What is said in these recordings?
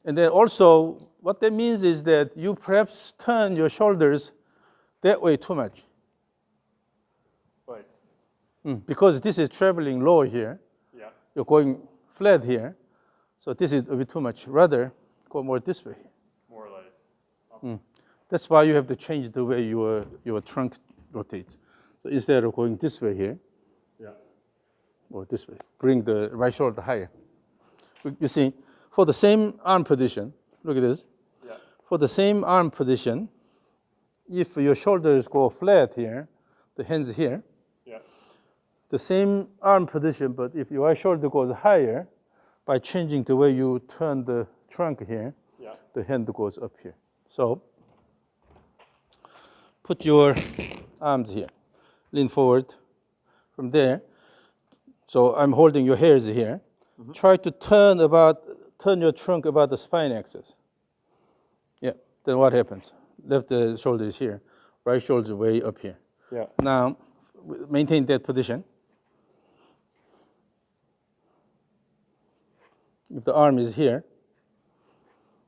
And then also, what that means is that you perhaps turn your shoulders that way too much. Right. Because this is traveling low here. Yeah. You're going flat here. So this is a bit too much. Rather, go more this way. More like up. That's why you have to change the way your trunk rotates. So instead of going this way here, Yeah. or this way, bring the right shoulder higher. You see, for the same arm position, look at this. Yeah. For the same arm position, if your shoulders go flat here, the hands here, Yeah. the same arm position, but if your right shoulder goes higher, by changing the way you turn the trunk here, Yeah. the hand goes up here. So put your arms here, lean forward from there. So I'm holding your hairs here. Try to turn your trunk about the spine axis. Yeah, then what happens? Left shoulder is here, right shoulder way up here. Yeah. Now, maintain that position. If the arm is here,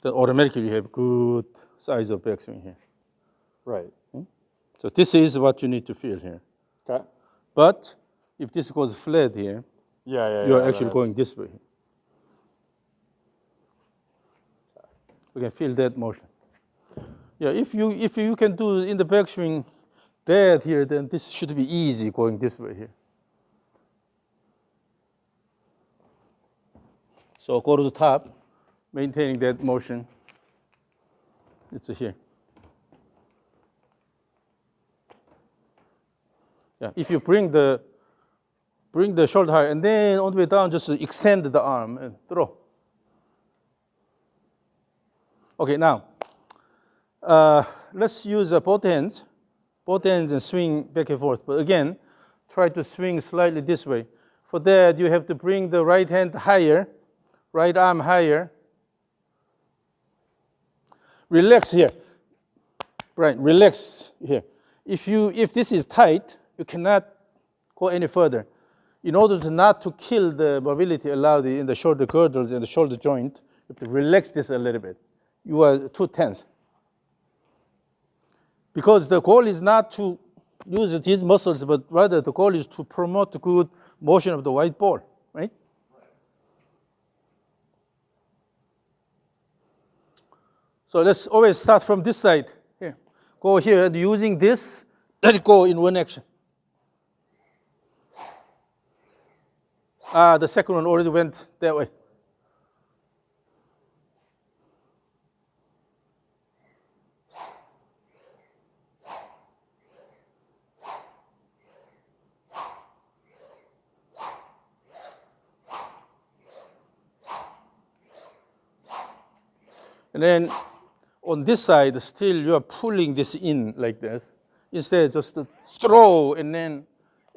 then automatically you have good size of backswing here. Right. So this is what you need to feel here. Okay. But if this goes flat here, Yeah. you're actually going this way. You can feel that motion. Yeah, if you can do in the backswing that here, then this should be easy going this way here. So go to the top, maintaining that motion. It's here. Yeah, if you bring the shoulder high and then on the way down, just extend the arm and throw. Okay, now let's use both hands and swing back and forth. But again, try to swing slightly this way. For that, you have to bring the right hand higher, right arm higher. Relax here. Right, relax here. If this is tight, you cannot go any further. In order to not to kill the mobility allowed in the shoulder girdles and the shoulder joint, you have to relax this a little bit. You are too tense. Because the goal is not to use these muscles, but rather the goal is to promote the good motion of the white ball, right? So let's always start from this side. Here. Go here, and using this, let it go in one action. The second one already went that way. And then on this side, still you are pulling this in like this. Instead, just to throw, and then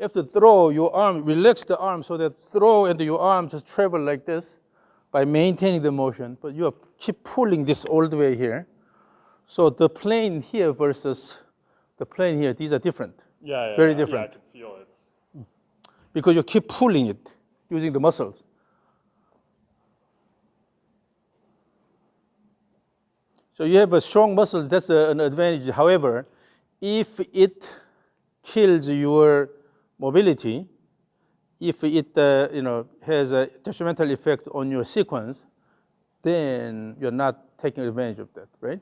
after throw, your arm, relax the arm so that throw and your arm just travel like this by maintaining the motion. But you keep pulling this all the way here. So the plane here versus the plane here, these are different. Yeah. Very different. Yeah, I can feel it. Because you keep pulling it using the muscles. So you have a strong muscles, that's an advantage. However, if it kills your mobility, if it has a detrimental effect on your sequence, then you're not taking advantage of that, right?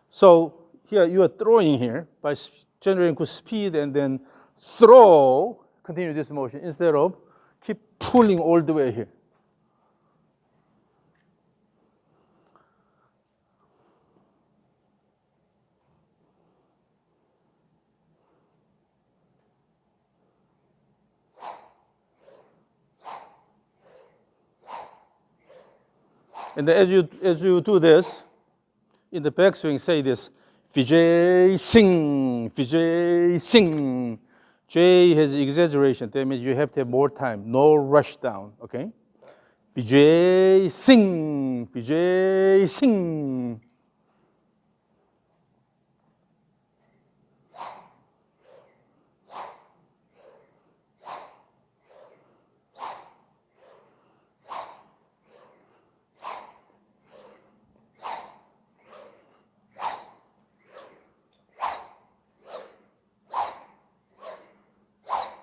So here you are throwing here by generating good speed and then throw, continue this motion instead of keep pulling all the way here. And then as you do this, in the backswing, say this, Vijay Singh, Vijay Singh. J has exaggeration. That means you have to have more time, no rush down, okay? Vijay Singh, Vijay Singh.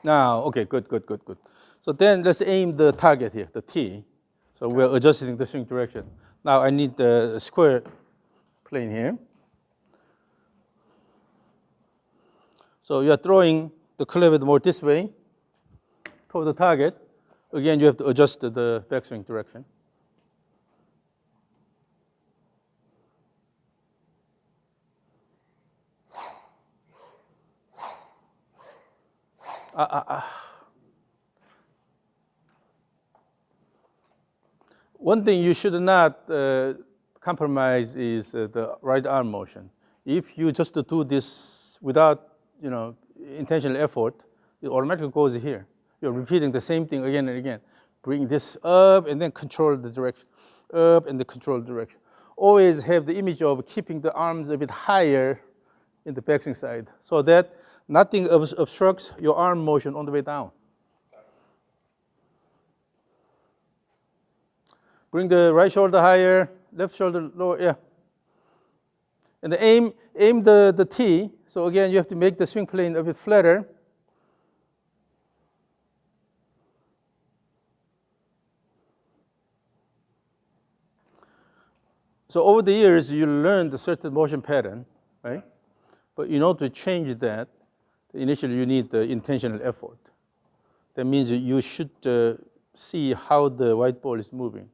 Now, okay, good. So then let's aim the target here, the T. So we're adjusting the swing direction. Now I need the square plane here. So you're throwing the cleaver more this way toward the target. Again, you have to adjust the backswing direction. One thing you should not compromise is the right arm motion. If you just do this without, intentional effort, it automatically goes here. You're repeating the same thing again and again. Bring this up and then control the direction, up and then control the direction. Always have the image of keeping the arms a bit higher in the backswing side so that nothing obstructs your arm motion on the way down. Bring the right shoulder higher, left shoulder lower, yeah. And aim the T. So again, you have to make the swing plane a bit flatter. So over the years, you learned a certain motion pattern, right? But in order to change that, initially you need the intentional effort. That means you should see how the white ball is moving.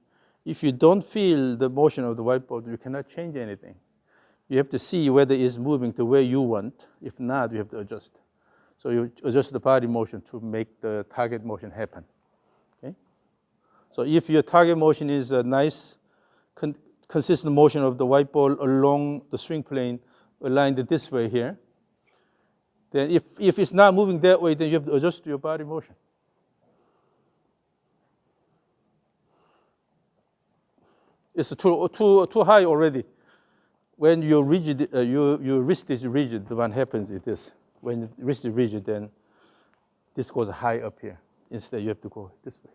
If you don't feel the motion of the white ball, you cannot change anything. You have to see whether it's moving the way you want. If not, you have to adjust. So you adjust the body motion to make the target motion happen. Okay? So if your target motion is a nice, consistent motion of the white ball along the swing plane, aligned this way here, then if it's not moving that way, then you have to adjust your body motion. It's too high already. When you're rigid, your wrist is rigid, what happens is this. When your wrist is rigid, then this goes high up here. Instead, you have to go this way.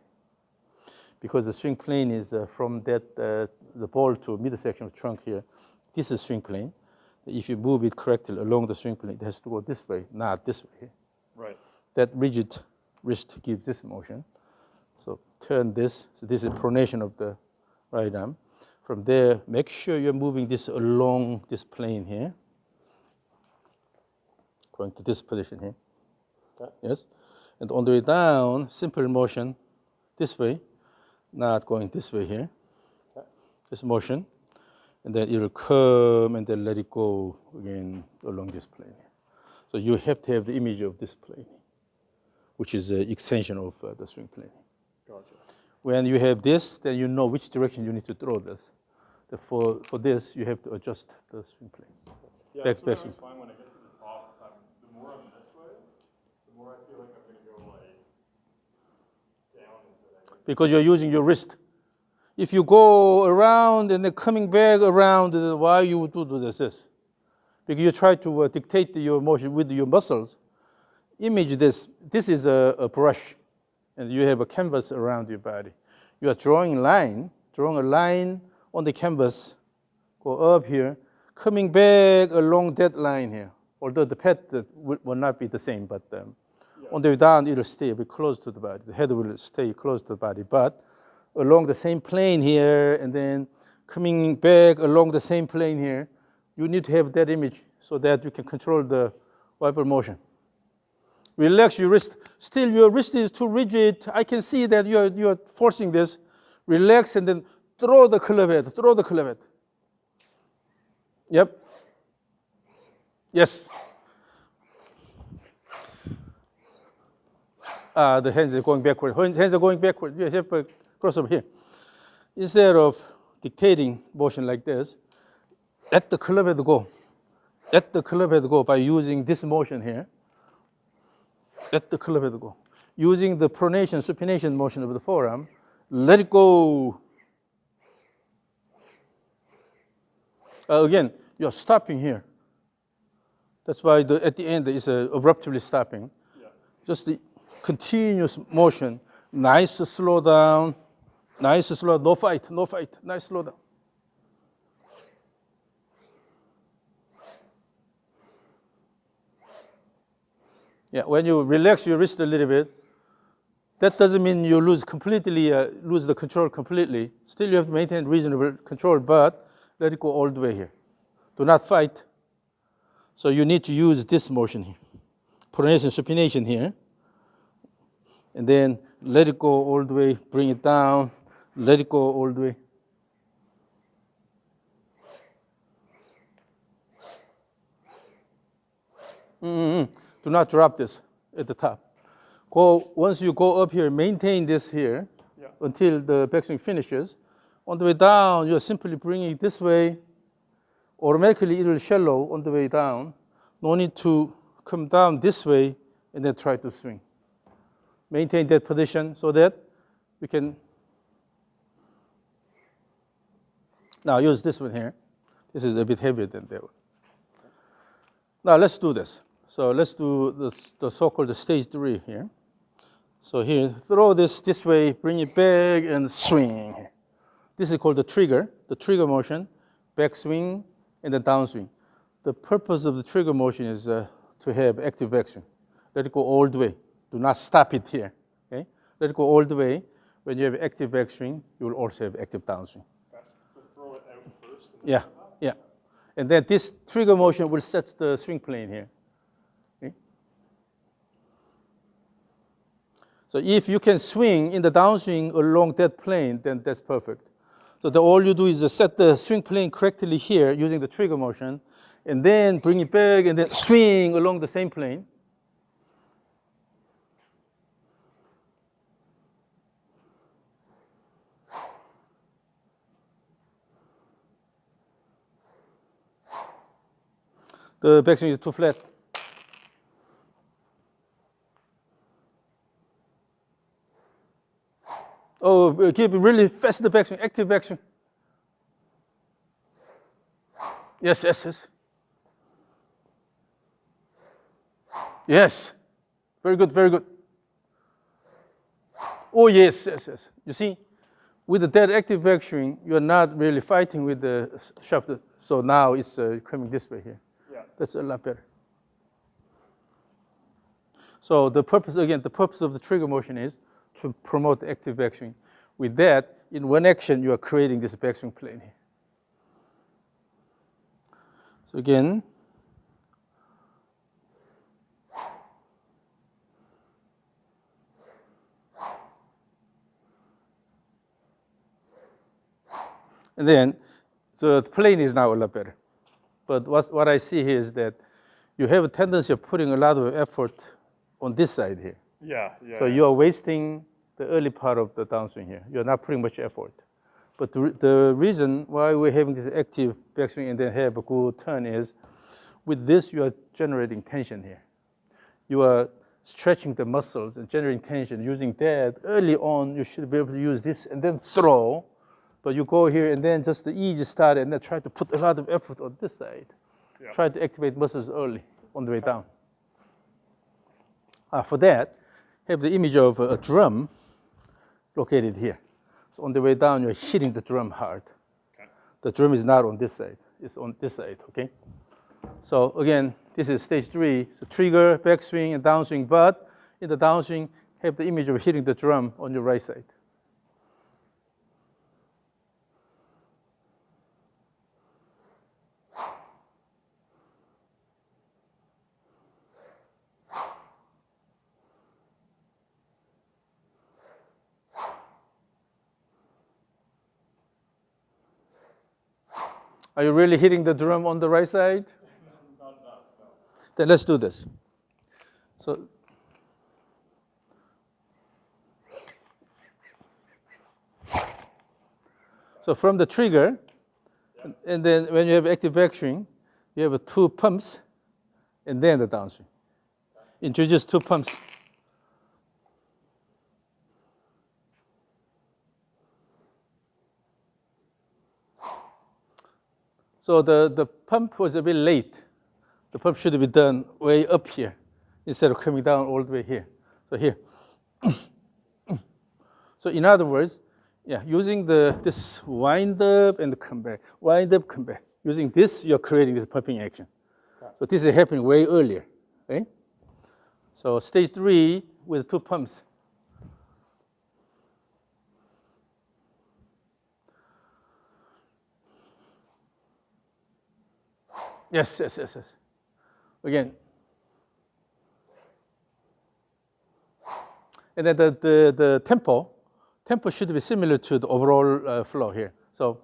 Because the swing plane is from the ball to midsection of trunk here. This is swing plane. If you move it correctly along the swing plane, it has to go this way, not this way. Right. That rigid wrist gives this motion. So turn this. So this is pronation of the right arm. From there, make sure you're moving this along this plane here. Going to this position here. Okay. Yes. And on the way down, simple motion this way, not going this way here. Okay. This motion. And then it will come and then let it go again along this plane. So you have to have the image of this plane, which is an extension of the swing plane. Gotcha. When you have this, then you know which direction you need to throw this. For this, you have to adjust the swing plane. Yeah, Back that's what I swing. always find when I get to the top. The more I'm this way, the more I feel like I'm going to go like down into that. Because you're using your wrist. If you go around and then coming back around, then why you would do this? Because you try to dictate your motion with your muscles. Image this. This is a brush, and you have a canvas around your body. You are drawing a line on the canvas, go up here, coming back along that line here. Although the path will not be the same, but on the way down, it will stay a bit close to the body. The head will stay close to the body, but along the same plane here, and then coming back along the same plane here, you need to have that image so that you can control the wiper motion. Relax your wrist. Still, your wrist is too rigid. I can see that you're forcing this. Relax and then throw the cleavet. Yep. Yes. The hands are going backward. Hands are going backward. You have a crossover here. Instead of dictating motion like this, let the cleavet go. Let the cleavet go by using this motion here. Let the cleavet go. Using the pronation, supination motion of the forearm, let it go. Again, you're stopping here. That's why at the end it's abruptly stopping. Yeah. Just the continuous motion. Nice slow down. Nice slow. No fight. Nice slow down. Yeah, when you relax your wrist a little bit, that doesn't mean you lose the control completely. Still, you have to maintain reasonable control, but let it go all the way here. Do not fight. So you need to use this motion here. Pronation, supination here. And then let it go all the way, bring it down, let it go all the way. Do not drop this at the top. Once you go up here, maintain this here until the backswing finishes. On the way down, you're simply bringing it this way. Automatically, it will shallow on the way down. No need to come down this way and then try to swing. Maintain that position so that we can now use this one here. This is a bit heavier than that one. Now let's do this. So let's do the so-called stage 3 here. So here, throw this way, bring it back, and swing. This is called the trigger motion, back swing, and the downswing. The purpose of the trigger motion is to have active backswing. Let it go all the way. Do not stop it here. Okay? Let it go all the way. When you have active backswing, you will also have active downswing. So throw it out first. Yeah. And then this trigger motion will set the swing plane here. Okay? So if you can swing in the downswing along that plane, then that's perfect. So all you do is set the swing plane correctly here using the trigger motion, and then bring it back and then swing along the same plane. The backswing is too flat. Oh, keep really fast the backswing, active backswing. Yes. Yes. Very good. Oh, yes. You see, with that active backswing, you're not really fighting with the shaft. So now it's coming this way here. Yeah. That's a lot better. So the purpose of the trigger motion is to promote active backswing. With that, in one action, you are creating this backswing plane here. So again, and then, so the plane is now a lot better. But what I see here is that you have a tendency of putting a lot of effort on this side here. Yeah. So you are wasting the early part of the downswing here. You're not putting much effort. But the reason why we're having this active backswing and then have a good turn is, with this, you are generating tension here. You are stretching the muscles and generating tension. Using that, early on, you should be able to use this and then throw. But you go here and then just the easy start and then try to put a lot of effort on this side. Yeah. Try to activate muscles early on the way down. For that, have the image of a drum located here. So on the way down, you're hitting the drum hard. Okay. The drum is not on this side. It's on this side, okay? So again, this is stage 3. So trigger, backswing, and downswing. But in the downswing, have the image of hitting the drum on your right side. Are you really hitting the drum on the right side? No. Then let's do this. So from the trigger, and then when you have active backswing, you have 2 pumps, and then the downswing. Introduce 2 pumps. So the pump was a bit late. The pump should be done way up here instead of coming down all the way here. So here. So in other words, using this wind up and come back, wind up, come back. Using this, you're creating this pumping action. So this is happening way earlier. Okay? So stage 3 with 2 pumps. Yes. Again. And then the tempo should be similar to the overall flow here. So,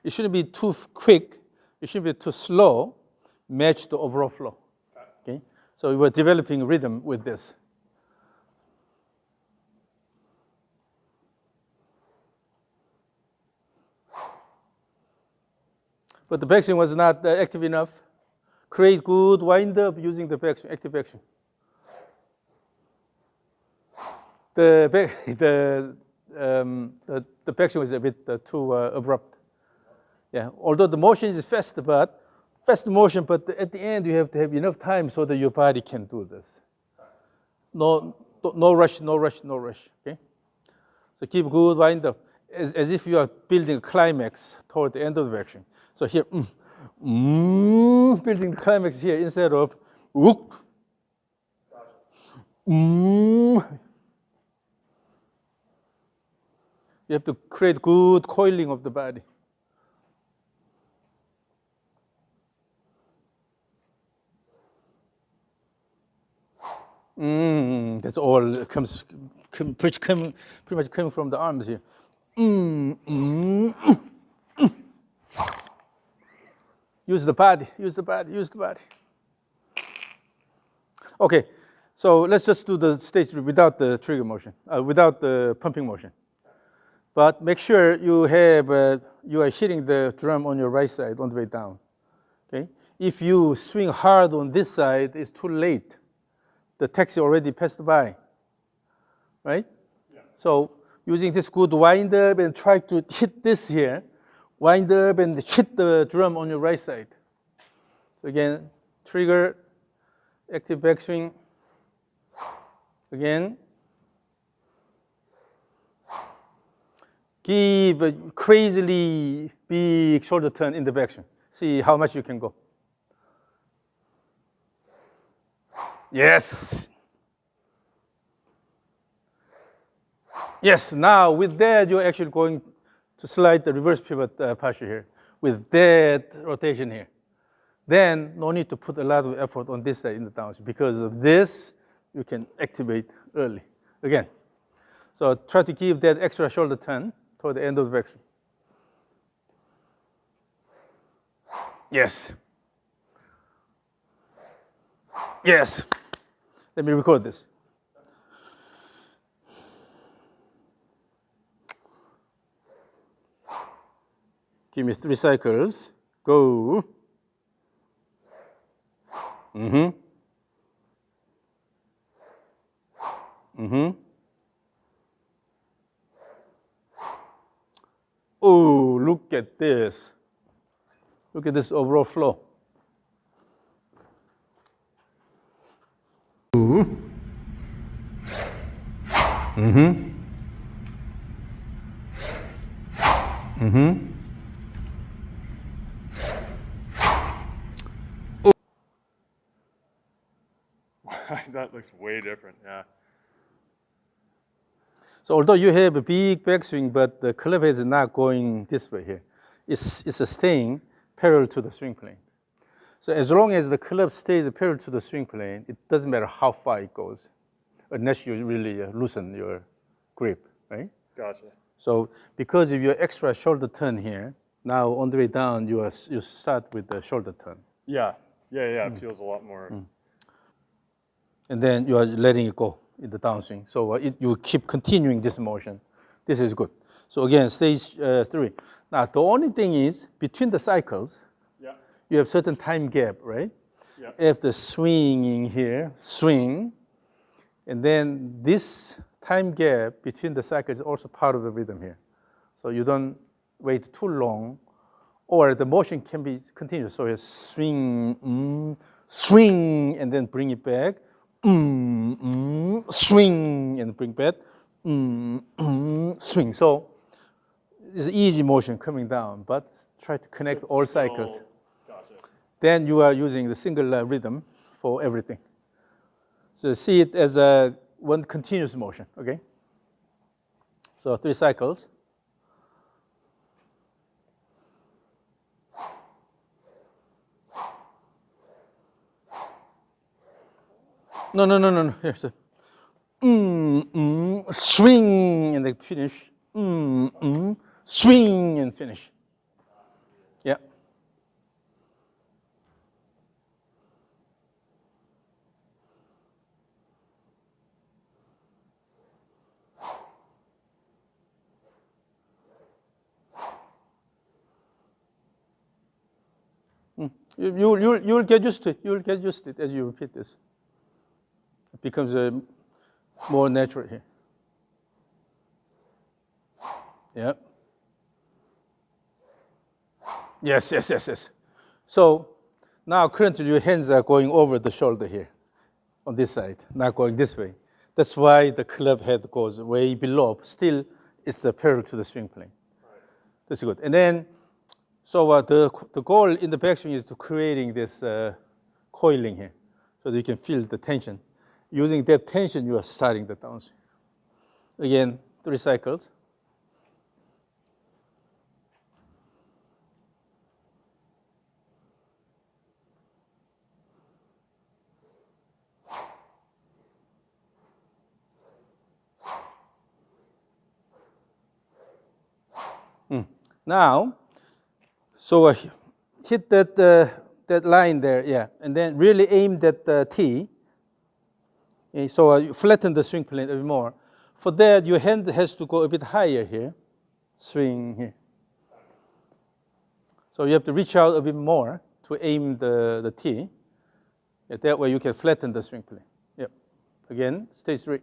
it shouldn't be too quick. It shouldn't be too slow. Match the overall flow. Okay. So we were developing rhythm with this. But the backswing was not active enough. Create good wind up using the backswing, active backswing. The backswing was a bit too abrupt. Yeah, although the motion is fast motion, but at the end you have to have enough time so that your body can do this. No rush. Okay, so keep good wind up, as if you are building a climax toward the end of the backswing. So here, building the climax here instead of whoop. You have to create good coiling of the body. That's all comes pretty much coming from the arms here. Use the body. Okay, so let's just do the stage 3 without the trigger motion, without the pumping motion. But make sure you are hitting the drum on your right side on the way down. Okay, if you swing hard on this side, it's too late. The taxi already passed by, right? Yeah. So using this good wind up and try to hit this here, wind up and hit the drum on your right side. So again, trigger, active backswing. Again, give a crazily big shoulder turn in the backswing. See how much you can go. Yes. Yes, now with that, you're actually going to slide the reverse pivot posture here with that rotation here. Then no need to put a lot of effort on this side in the downswing. Because of this, you can activate early. Again, so try to give that extra shoulder turn toward the end of the backswing. Yes. Let me record this. Give me 3 cycles. Go. Oh, look at this. Look at this overall flow. That looks way different, yeah. So although you have a big backswing, but the club head is not going this way here. It's staying parallel to the swing plane. So as long as the club stays parallel to the swing plane, it doesn't matter how far it goes, unless you really loosen your grip, right? Gotcha. So because of your extra shoulder turn here, now on the way down, you start with the shoulder turn. Yeah. It feels a lot more. And then you are letting it go in the downswing. So you keep continuing this motion. This is good. So again, stage 3. Now the only thing is, between the cycles, you have certain time gap, right? After swinging here, swing, and then this time gap between the cycles is also part of the rhythm here. So you don't wait too long, or the motion can be continuous. So you swing, swing, and then bring it back, swing, and bring back, swing. So it's easy motion coming down, but try to connect all cycles. Gotcha. then you are using the single rhythm for everything. So see it as a one continuous motion, okay? So 3 cycles. No. Here's a swing and then finish. Swing and finish. Yeah. You'll get used to it. You'll get used to it as you repeat this. It becomes more natural here. Yeah. Yes. So now currently your hands are going over the shoulder here on this side, not going this way. That's why the club head goes way below. Still, it's parallel to the swing plane. Right. That's good. And then, so the goal in the backswing is to creating this coiling here so that you can feel the tension. Using that tension, you are starting the downswing. Again, 3 cycles. Now, so hit that line there, yeah, and then really aim that T. Okay, so you flatten the swing plane a bit more. For that, your hand has to go a bit higher here, swing here. So you have to reach out a bit more to aim the T. Yeah, that way you can flatten the swing plane. Yep. Again, stay straight.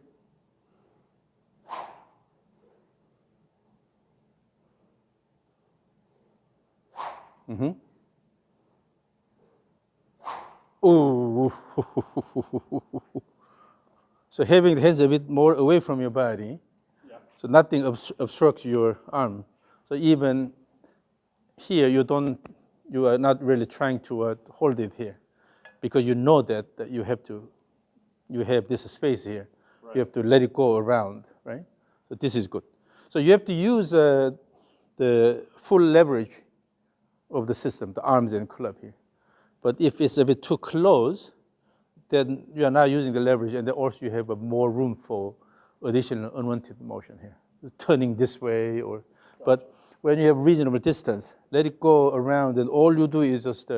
Ooh. So having the hands a bit more away from your body, Yeah. so nothing obstructs your arm. So even here, you are not really trying to hold it here, because you know that you have this space here. Right. You have to let it go around, right? So this is good. So you have to use the full leverage of the system, the arms and club here. But if it's a bit too close, then you are not using the leverage, and then also you have more room for additional unwanted motion here, turning this way or. But when you have reasonable distance, let it go around, and all you do is just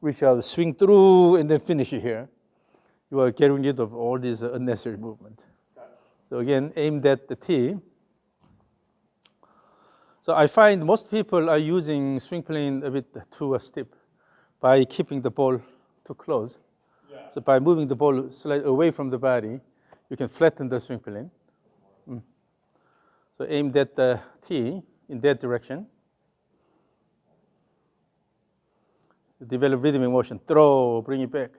reach out, swing through, and then finish it here. You are getting rid of all this unnecessary movement. So again, aim at the T. So I find most people are using swing plane a bit too steep by keeping the ball too close. Yeah. So by moving the ball slightly away from the body, you can flatten the swing plane. So aim at the T in that direction. Develop rhythmic motion. Throw, bring it back.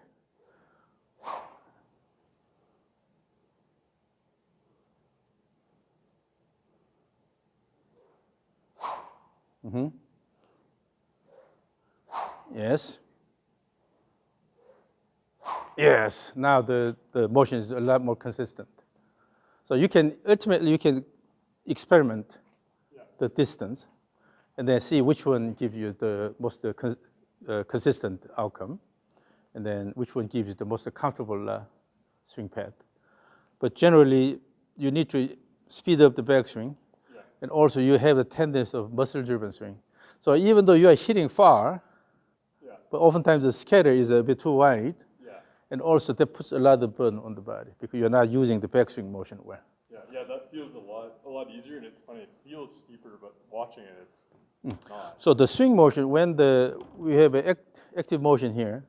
Yes. Yes. Now the motion is a lot more consistent. So you can ultimately experiment the distance, and then see which one gives you the most consistent outcome, and then which one gives you the most comfortable swing path. But generally, you need to speed up the backswing, and also you have a tendency of muscle-driven swing. So even though you are hitting far, but oftentimes the scatter is a bit too wide, and also that puts a lot of burden on the body because you're not using the backswing motion well. Yeah, that feels a lot easier, and it's funny. It feels steeper, but watching it, it's not. So the swing motion, when we have an active motion here,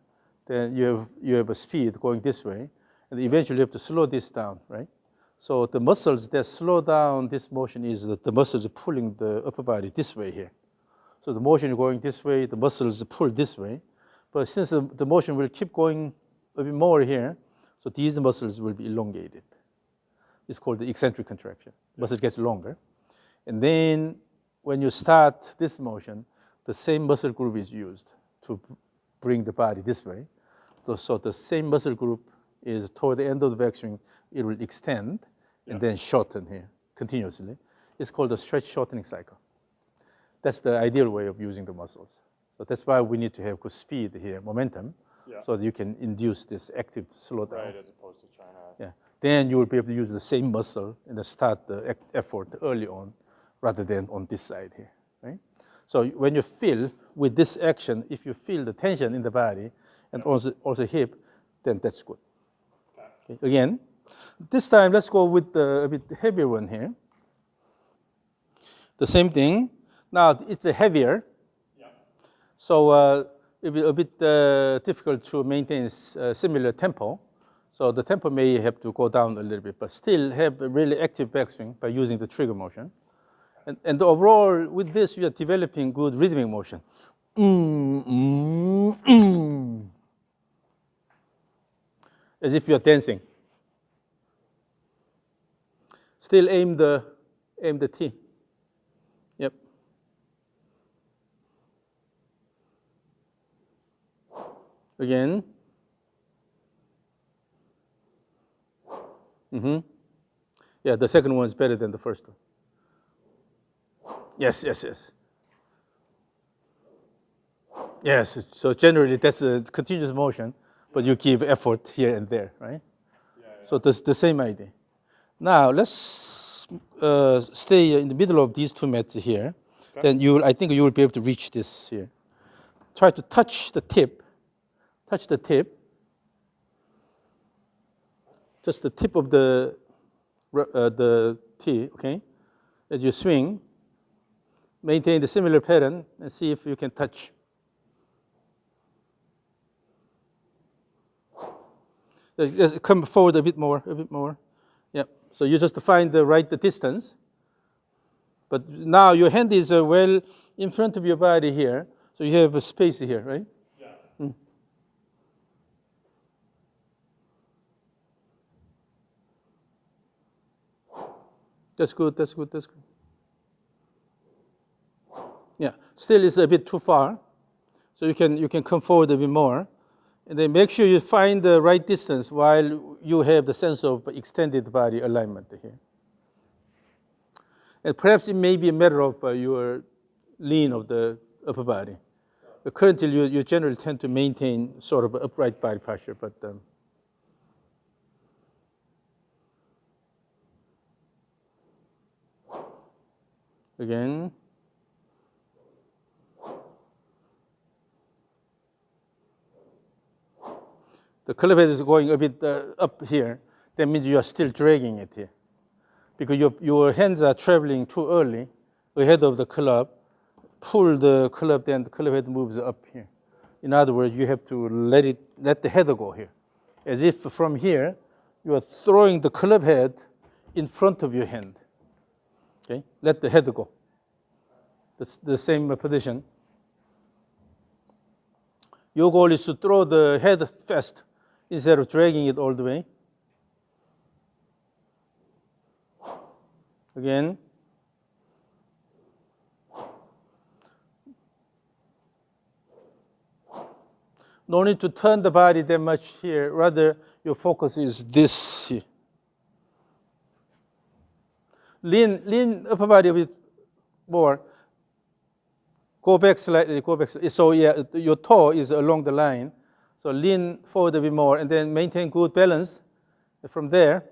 then you have a speed going this way, and eventually you have to slow this down, right? So the muscles that slow down this motion is that the muscles are pulling the upper body this way here. So the motion is going this way, the muscles pull this way. But since the motion will keep going a bit more here, so these muscles will be elongated. It's called the eccentric contraction. Muscle gets longer. And then when you start this motion, the same muscle group is used to bring the body this way. So the same muscle group is toward the end of the backswing, it will extend and then shorten here continuously. It's called the stretch shortening cycle. That's the ideal way of using the muscles. So that's why we need to have good speed here, momentum, so that you can induce this active slowdown. Right, as opposed to trying to. Yeah. Then you will be able to use the same muscle and start the effort early on rather than on this side here, right? So when you feel with this action, if you feel the tension in the body and also hip, then that's good. Okay. Again, this time let's go with a bit heavier one here. The same thing. Now it's a heavier, so it'll be a bit difficult to maintain similar tempo. So the tempo may have to go down a little bit, but still have a really active backswing by using the trigger motion. And overall, with this, you are developing good rhythmic motion. As if you're dancing. Still aim the T. Yep. Again. Yeah, the second one is better than the first one. Yes. Yes, so generally that's a continuous motion, but you give effort here and there, right? So that's the same idea. Now let's stay in the middle of these two mats here. Then I think you will be able to reach this here. Try to touch the tip. Touch the tip. Just the tip of the T, okay? As you swing, maintain the similar pattern and see if you can touch. Just come forward a bit more. Yeah. So you just find the right distance. But now your hand is well in front of your body here, so you have a space here, right? Yeah. That's good. Yeah. Still, it's a bit too far, so you can come forward a bit more. And then make sure you find the right distance while you have the sense of extended body alignment here. And perhaps it may be a matter of your lean of the upper body. But currently, you generally tend to maintain sort of upright body posture, but again. The club head is going a bit up here. That means you are still dragging it here. Because your hands are traveling too early ahead of the club. Pull the club, then the club head moves up here. In other words, you have to let the head go here. As if from here, you are throwing the club head in front of your hand. Okay? Let the head go. That's the same position. Your goal is to throw the head fast instead of dragging it all the way. Again. No need to turn the body that much here. Rather, your focus is this here. Lean upper body a bit more. Go back slightly, So yeah, your toe is along the line. So lean forward a bit more and then maintain good balance. From there,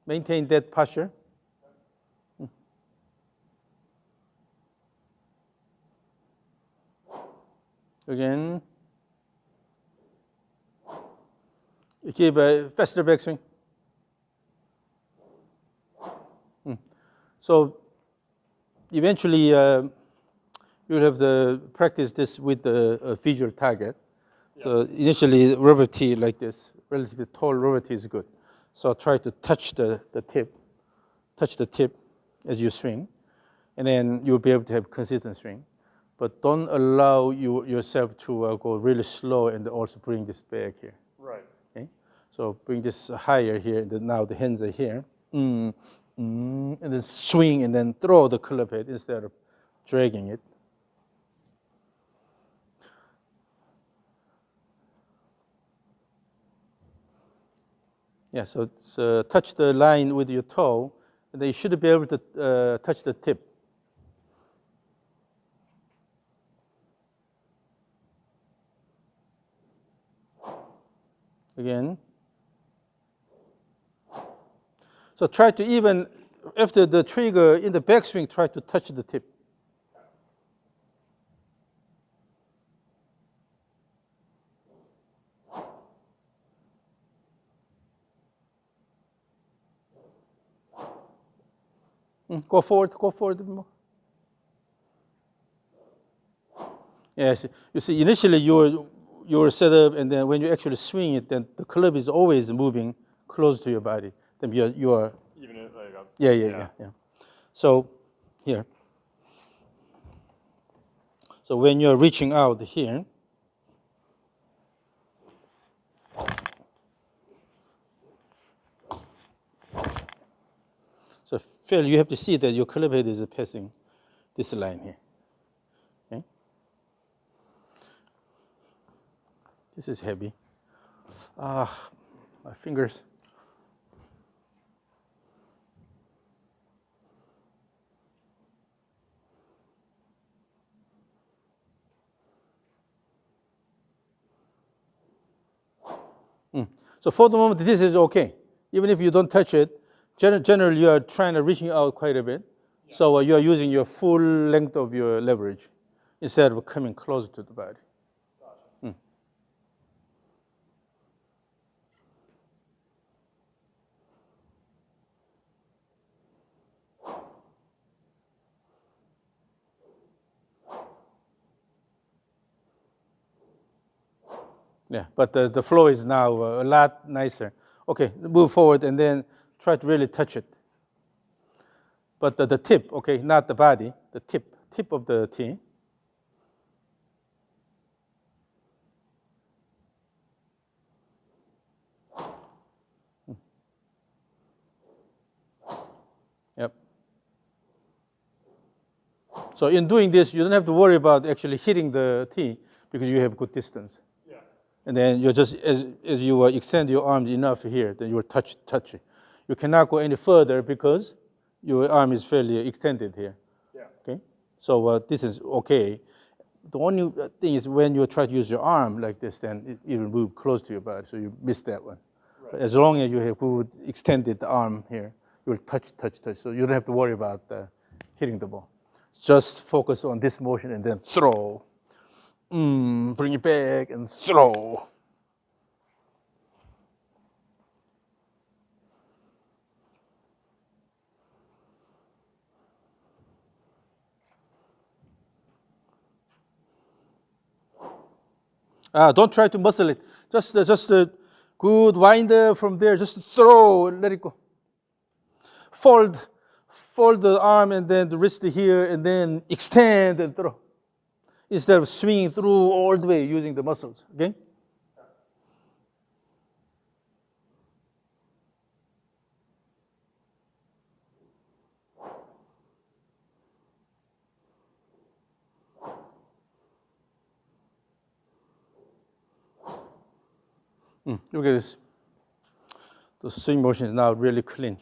maintain that posture. Again. You keep a faster backswing. So eventually, you'll have to practice this with a visual target. So initially, rubber tee like this, relatively tall rubber tee is good. So try to touch the tip as you swing, and then you'll be able to have consistent swing. But don't allow yourself to go really slow and also bring this back here. Right. Okay? So bring this higher here, and then now the hands are here. And then swing and then throw the club head instead of dragging it. Yeah, so it's, touch the line with your toe, and then you should be able to touch the tip. Again. So try to even, after the trigger in the backswing, try to touch the tip. Go forward more. Yes, you see, initially you're set up, and then when you actually swing it, then the club is always moving close to your body. Then you are Even if like a, yeah. So here, so when you're reaching out here, so Phil, you have to see that your club head is passing this line here. Okay, this is heavy. Ah, my fingers. So for the moment, this is okay. Even if you don't touch it, generally you are trying to reaching out quite a bit. Yeah. So you are using your full length of your leverage instead of coming closer to the body. Gotcha. Yeah, but the flow is now a lot nicer. Okay, move forward and then try to really touch it. But the tip, okay, not the body, the tip of the tee. Yep. So in doing this, you don't have to worry about actually hitting the tee because you have good distance. Yeah. And then you just, as you extend your arms enough here, then you will touch it. You cannot go any further because your arm is fairly extended here. Yeah. Okay? So this is okay. The only thing is when you try to use your arm like this, then it will move close to your body, so you miss that one. Right. But as long as you have good extended arm here, you will touch. So you don't have to worry about hitting the ball. Just focus on this motion and then throw. Bring it back and throw. Don't try to muscle it. Just a good winder from there. Just throw, let it go. Fold the arm and then the wrist here, and then extend and throw. Instead of swinging through all the way using the muscles. Okay. Look at this. The swing motion is now really clean.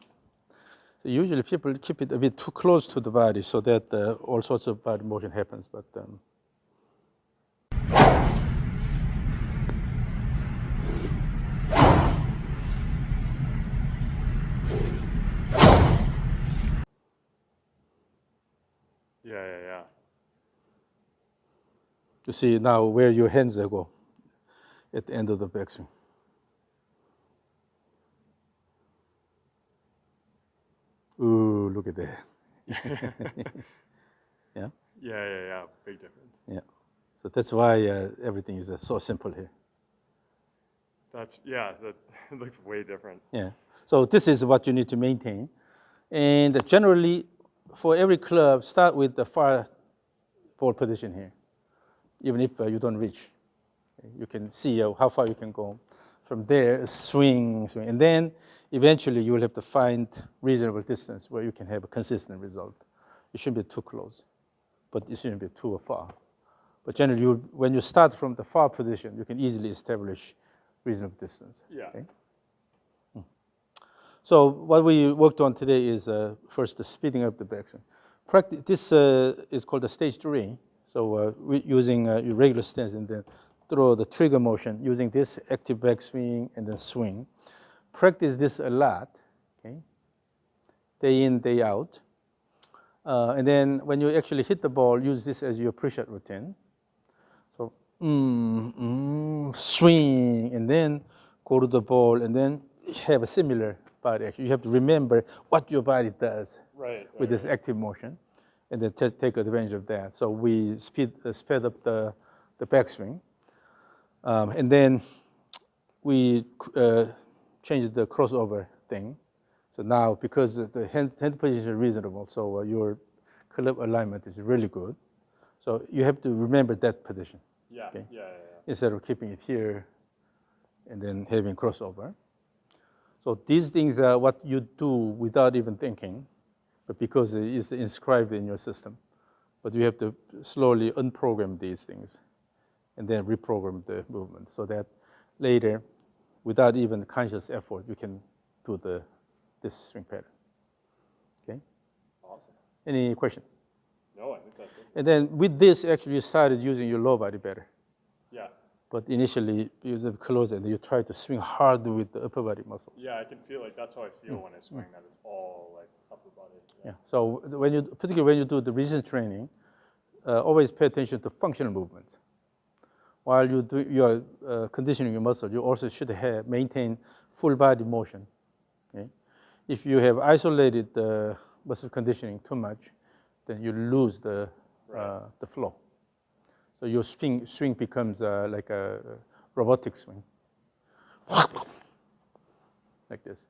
So usually people keep it a bit too close to the body so that all sorts of body motion happens. But Yeah. you see now where your hands go at the end of the backswing. Ooh, look at that. Yeah. Yeah. Big difference. Yeah. So that's why everything is so simple here. That looks way different. Yeah. So this is what you need to maintain. And generally, for every club, start with the far ball position here, even if you don't reach. You can see how far you can go. From there, swing. And then eventually you will have to find reasonable distance where you can have a consistent result. It shouldn't be too close, but it shouldn't be too far. But generally, when you start from the far position, you can easily establish reasonable distance. Yeah. Okay? So what we worked on today is first the speeding up the backswing. This is called the stage 3. So we using irregular stance and then throw the trigger motion using this active backswing and then swing. Practice this a lot, okay? Day in, day out. And then when you actually hit the ball, use this as your pre-shot routine. So swing, and then go to the ball, and then have a similar body action. You have to remember what your body does with this active motion, and then take advantage of that. So we sped up the backswing, and then we changed the crossover thing. So now, because the hand position is reasonable, so your club alignment is really good. So you have to remember that position. Yeah, okay? yeah. Instead of keeping it here and then having crossover. So these things are what you do without even thinking, but because it is inscribed in your system. But you have to slowly unprogram these things and then reprogram the movement so that later, without even conscious effort, you can do this swing pattern. Okay? Awesome. Any question? No, I think that's it. And then with this, actually, you started using your lower body better. Yeah. But initially, you was close and you try to swing hard with the upper body muscles. Yeah, I can feel like that's how I feel when I swing, that it's all like upper body. Yeah. So particularly when you do the resistance training, always pay attention to functional movements. While you are conditioning your muscle, you also should maintain full body motion. Okay? If you have isolated the muscle conditioning too much, then you lose the flow. So your swing becomes like a robotic swing, like this.